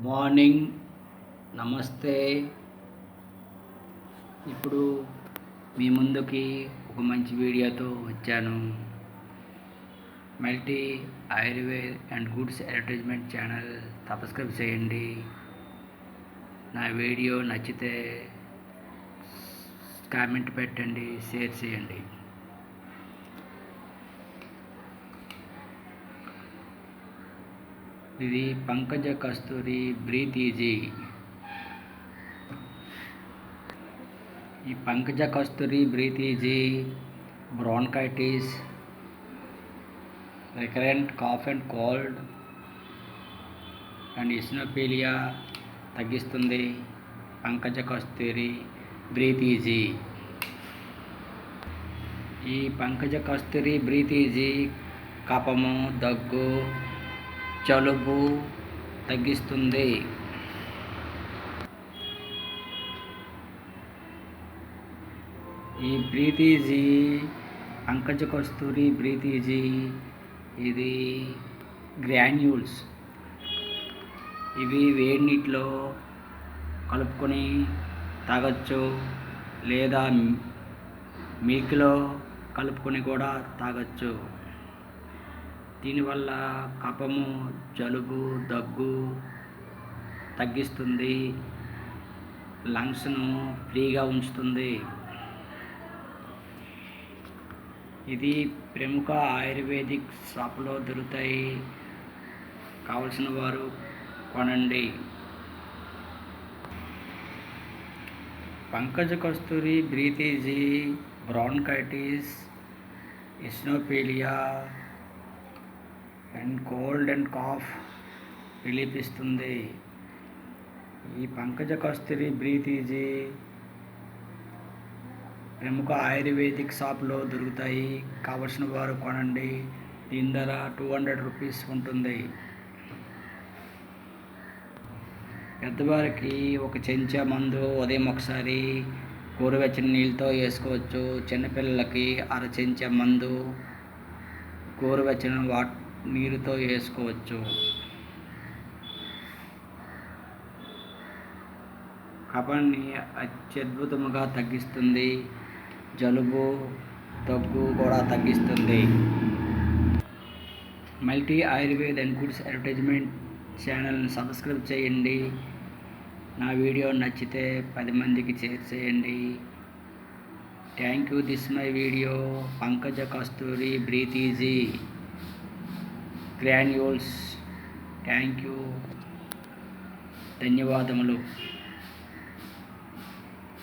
Good morning, నమస్తే. ఇప్పుడు మీ ముందుకి ఒక మంచి వీడియోతో వచ్చాను. Multi Ayurved and goods advertisement channel subscribe చేయండి. నా వీడియో నచ్చితే కామెంట్ పెట్టండి, షేర్ చేయండి. ఇది పంకజ కస్తూరి బ్రీత్ ఈజీ. ఈ పంకజ కస్తూరి breathe easy bronchitis, recurrent cough and cold and eosinophilia తగ్గిస్తుంది. పంకజ కస్తూరి బ్రీత్ ఈజీ. ఈ పంకజ కస్తూరి బ్రీత్ ఈజీ కఫము, దగ్గు, జలుబు తగ్గిస్తుంది. ఈ బ్రీత్ ఈజీ పంకజ కస్తూరి బ్రీత్ ఈజీ ఇది గ్రాన్యూల్స్. ఇవి వేడి నీటిలో కలుపుకొని తాగొచ్చు, లేదా మిల్క్లో కలుపుకొని కూడా తాగొచ్చు. దీనివల్ల కఫము, జలుబు, దగ్గు తగ్గిస్తుంది. లంగ్స్ను ఫ్రీగా ఉంచుతుంది. ఇది ప్రముఖ ఆయుర్వేదిక్ షాపులో దొరుకుతాయి. కావలసిన వారు కొనండి. పంకజ కస్తూరి breathe easy bronchitis, eosinophilia and cold and cough relief ఇస్తుంది. ఈ పంకజ కస్తూరి బ్రీత్ ఈజీ ప్రముఖ ఆయుర్వేదిక్ షాప్లో దొరుకుతాయి. కావలసిన వారు కొనండి. దీని ధర 200 రూపీస్ ఉంటుంది. పెద్దవారికి ఒక చెంచా మందు ఉదయం ఒకసారి గోరువెచ్చని నీళ్ళతో వేసుకోవచ్చు. చిన్నపిల్లలకి అర చెంచా మందు గోరువెచ్చని నీరుతో వేసుకోవచ్చు. కఫాన్ని అత్యద్భుతంగా తగ్గిస్తుంది. జలుబు, దగ్గు కూడా తగ్గిస్తుంది. Multi Ayurved and goods advertisement ఛానల్ని సబ్స్క్రైబ్ చేయండి. నా వీడియో నచ్చితే 10 మందికి షేర్ చేయండి. Thank you. This my video Pankaja Kasturi breathe easy granules. Thank you. ధన్యవాదములు.